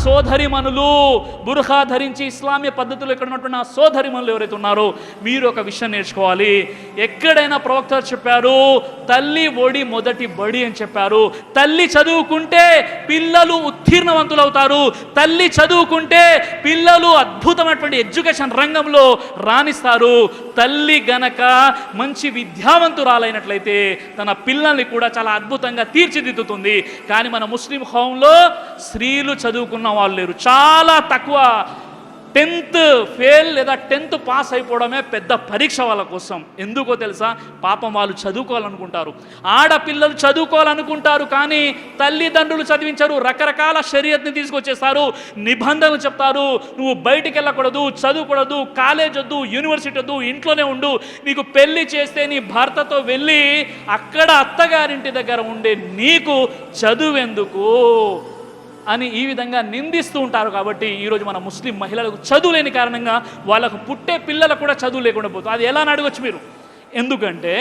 సోదరిమణులు, బుర్ఖా ధరించి ఇస్లామీయ పద్ధతిలో ఇక్కడ ఉన్నటువంటి నా సోదరిమణులు ఎవరైతే ఉన్నారో, మీరు ఒక విషయం నేర్చుకోవాలి. ఎక్కడైనా ప్రవక్త చెప్పారు, తల్లి ఒడి మొదటి బడి అని చెప్పారు. తల్లి చదువుకుంటే పిల్లలు ఉత్తీర్ణవంతులు అవుతారు. తల్లి చదువుకుంటే పిల్లలు అద్భుతమైనటువంటి ఎడ్యుకేషన్ రంగంలో రాణిస్తారు. తల్లి గనక మంచి విద్యావంతురాలైనట్లయితే తన పిల్లల్ని కూడా చాలా అద్భుతంగా తీర్చిదిద్దుతుంది. కానీ మన ముస్లిం హోంలో స్త్రీలు చదువుకున్న వాళ్ళు లేరు, చాలా తక్కువ. 10th ఫెయిల్ లేదా 10th పాస్ అయిపోవడమే పెద్ద పరీక్ష వాళ్ళ కోసం. ఎందుకో తెలుసా? పాపం వాళ్ళు చదువుకోవాలనుకుంటారు, ఆడపిల్లలు చదువుకోవాలనుకుంటారు, కానీ తల్లిదండ్రులు చదివించరు. రకరకాల షరియత్ని తీసుకొచ్చేస్తారు, నిబంధనలు చెప్తారు. నువ్వు బయటికి వెళ్ళకూడదు, చదువుకూడదు, కాలేజ్ వద్దు, యూనివర్సిటీ వద్దు, ఇంట్లోనే ఉండు. నీకు పెళ్లి చేస్తే నీ భర్తతో వెళ్ళి అక్కడ అత్తగారింటి దగ్గర ఉండే నీకు చదువెందుకు అని ఈ విధంగా నిందిస్తూ ఉంటారు. కాబట్టి ఈరోజు మన ముస్లిం మహిళలకు చదువు లేని కారణంగా వాళ్ళకు పుట్టే పిల్లలకు కూడా చదువు లేకుండా పోతుంది. అది ఎలా అని అడగొచ్చు మీరు. ఎందుకంటే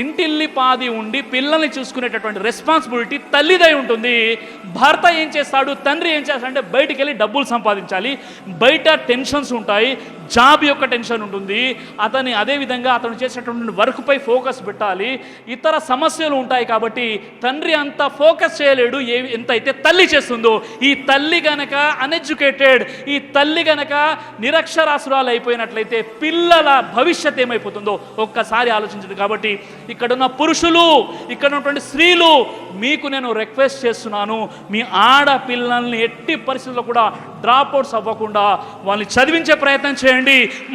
ఇంటిల్లి పాది ఉండి పిల్లల్ని చూసుకునేటటువంటి రెస్పాన్సిబిలిటీ తల్లిదై ఉంటుంది. భర్త ఏం చేస్తాడు, తండ్రి ఏం చేస్తాడంటే బయటికి వెళ్ళి డబ్బులు సంపాదించాలి, బయట టెన్షన్స్ ఉంటాయి, జాబ్ యొక్క టెన్షన్ ఉంటుంది, అదేవిధంగా అతను చేసేటటువంటి వర్క్పై ఫోకస్ పెట్టాలి, ఇతర సమస్యలు ఉంటాయి. కాబట్టి తండ్రి అంత ఫోకస్ చేయలేడు ఎంతైతే తల్లి చేస్తుందో. ఈ తల్లి గనక అన్ఎడ్యుకేటెడ్, ఈ తల్లి గనక నిరక్షరాస్యురాలు అయిపోయినట్లయితే పిల్లల భవిష్యత్ ఏమైపోతుందో ఒక్కసారి ఆలోచించండి. కాబట్టి ఇక్కడున్న పురుషులు, ఇక్కడ ఉన్నటువంటి స్త్రీలు, మీకు నేను రిక్వెస్ట్ చేస్తున్నాను, మీ ఆడపిల్లల్ని ఎట్టి పరిస్థితుల్లో కూడా డ్రాప్అవుట్స్ అవ్వకుండా వాళ్ళని చదివించే ప్రయత్నం చేయండి.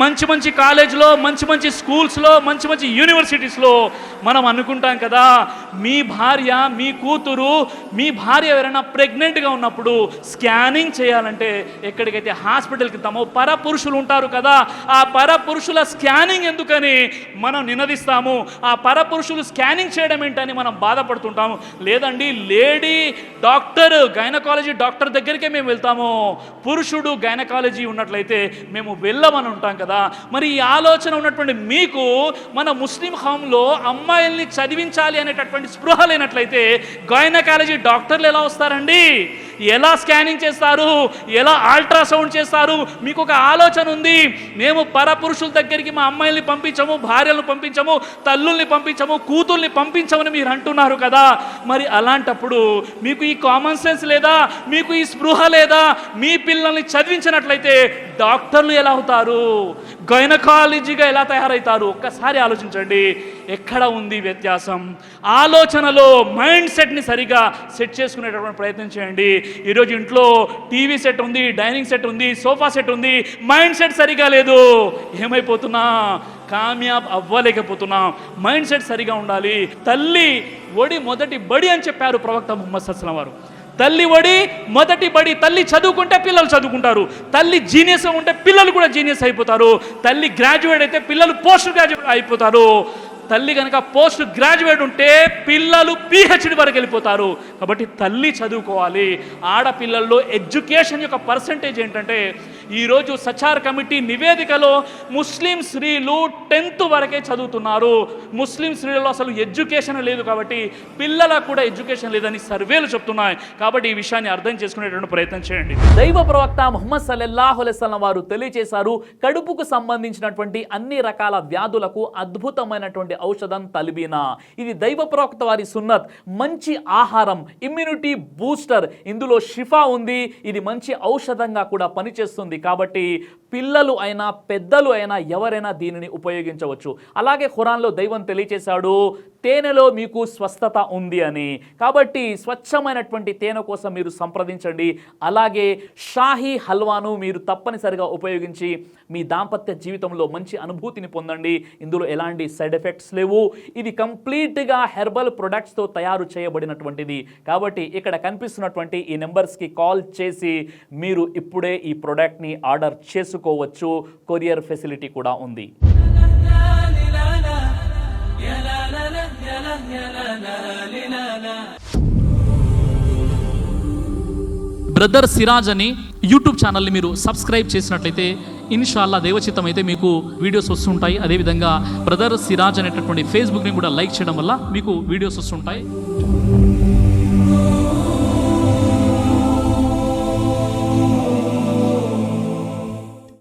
మంచి మంచి కాలేజ్లో, మంచి మంచి స్కూల్స్లో, మంచి మంచి యూనివర్సిటీస్లో. మనం అనుకుంటాం కదా, మీ భార్య, మీ కూతురు, మీ భార్య ఎవరైనా ప్రెగ్నెంట్గా ఉన్నప్పుడు స్కానింగ్ చేయాలంటే ఎక్కడికైతే హాస్పిటల్కి వెళ్తామో పరపురుషులు ఉంటారు కదా, ఆ పరపురుషుల స్కానింగ్ ఎందుకని మనం నినదిస్తాము. ఆ పరపురుషులు స్కానింగ్ చేయడం ఏంటని మనం బాధపడుతుంటాము. లేదండి, లేడీ డాక్టర్, గైనకాలజీ డాక్టర్ దగ్గరికే మేము వెళ్తాము, పురుషుడు గైనకాలజీ ఉన్నట్లయితే మేము వెళ్ళమని ఉంటాం కదా. మరి ఈ ఆలోచన ఉన్నటువంటి మీకు మన ముస్లిం హోంలో అమ్మాయిల్ని చదివించాలి అనేటటువంటి స్పృహ లేనట్లయితే గైనకాలజీ డాక్టర్లు ఎలా వస్తారండి? ఎలా స్కానింగ్ చేస్తారు? ఎలా అల్ట్రాసౌండ్ చేస్తారు? మీకు ఒక ఆలోచన ఉంది, మేము పరపురుషుల దగ్గరికి మా అమ్మాయిల్ని పంపించము, భార్యలను పంపించము, తల్లుల్ని పంపించము, కూతుల్ని పంపించమని మీరు అంటున్నారు కదా. మరి అలాంటప్పుడు మీకు ఈ కామన్ సెన్స్ లేదా? మీకు ఈ స్పృహ లేదా? మీ పిల్లల్ని చదివించినట్లయితే డాక్టర్లు ఎలా అవుతారు? గైనకాలజీగా ఎలా తయారవుతారు? ఒక్కసారి ఆలోచించండి. ఎక్కడ ఉంది వ్యత్యాసం? ఆలోచనలో మైండ్ సెట్ని సరిగా సెట్ చేసుకునేటటువంటి ప్రయత్నం చేయండి. ఈరోజు ఇంట్లో టీవీ సెట్ ఉంది, డైనింగ్ సెట్ ఉంది, సోఫా సెట్ ఉంది, మైండ్ సెట్ సరిగా లేదు. ఏమైపోతున్నా? కామ్యాబ్ అవ్వలేకపోతున్నాం. మైండ్ సెట్ సరిగా ఉండాలి. తల్లి ఒడి మొదటి బడి అని చెప్పారు ప్రవక్త ముహమ్మద్ సల్లల్లాహు అలైహి వసల్లం వారు. తల్లి ఒడి మొదటి బడి. తల్లి చదువుకుంటే పిల్లలు చదువుకుంటారు, తల్లి జీనియస్ ఉంటే పిల్లలు కూడా జీనియస్ అయిపోతారు, తల్లి గ్రాడ్యుయేట్ అయితే పిల్లలు పోస్ట్ గ్రాడ్యుయేట్ అయిపోతారు, తల్లి కనుక పోస్ట్ గ్రాడ్యుయేట్ ఉంటే పిల్లలు PhD వరకు వెళ్ళిపోతారు. కాబట్టి తల్లి చదువుకోవాలి. ఆడపిల్లల్లో ఎడ్యుకేషన్ యొక్క పర్సంటేజ్ ఏంటంటే ఈరోజు సచార్ కమిటీ నివేదికలో ముస్లిం స్త్రీలు 10th వరకే చదువుతున్నారు. ముస్లిం స్త్రీలలో అసలు ఎడ్యుకేషన్ లేదు. కాబట్టి పిల్లలకు కూడా ఎడ్యుకేషన్ లేదని సర్వేలు చెప్తున్నాయి. కాబట్టి ఈ విషయాన్ని అర్థం చేసుకునేటువంటి ప్రయత్నం చేయండి. దైవ ప్రవక్త ముహమ్మద్ సల్లల్లాహు అలైహి వసల్లం వారు తెలియజేశారు, కడుపుకు సంబంధించినటువంటి అన్ని రకాల వ్యాధులకు అద్భుతమైనటువంటి ఔషధం తల్బీనా. ఇది దైవ ప్రవక్త వారి సున్నత్. మంచి ఆహారం, ఇమ్యూనిటీ బూస్టర్, ఇందులో షిఫా ఉంది. ఇది మంచి ఔషధంగా కూడా పనిచేస్తుంది. కాబట్టి పిల్లలు అయినా పెద్దలు అయినా ఎవరైనా దీనిని ఉపయోగించవచ్చు. అలాగే ఖురాన్లో దైవం తెలియజేశాడు, తేనెలో మీకు స్వస్థత ఉంది అని. కాబట్టి స్వచ్ఛమైనటువంటి తేనె కోసం మీరు సంప్రదించండి. అలాగే షాహీ హల్వాను మీరు తప్పనిసరిగా ఉపయోగించి మీ దాంపత్య జీవితంలో మంచి అనుభూతిని పొందండి. ఇందులో ఎలాంటి సైడ్ ఎఫెక్ట్స్ లేవు. ఇది కంప్లీట్గా హెర్బల్ ప్రొడక్ట్స్తో తయారు చేయబడినటువంటిది. కాబట్టి ఇక్కడ కనిపిస్తున్నటువంటి ఈ నెంబర్స్కి కాల్ చేసి మీరు ఇప్పుడే ఈ ప్రోడక్ట్ని ఆర్డర్ చేసుకోవచ్చు. కొరియర్ ఫెసిలిటీ కూడా ఉంది. బ్రదర్ సిరాజ్ అని యూట్యూబ్ ఛానల్ని మీరు సబ్స్క్రైబ్ చేసినట్లయితే ఇన్షాల్లా దేవచిత్తం అయితే మీకు వీడియోస్ వస్తుంటాయి. అదేవిధంగా బ్రదర్ సిరాజ్ అనేటటువంటి ఫేస్బుక్ని కూడా లైక్ చేయడం వల్ల మీకు వీడియోస్ వస్తుంటాయి.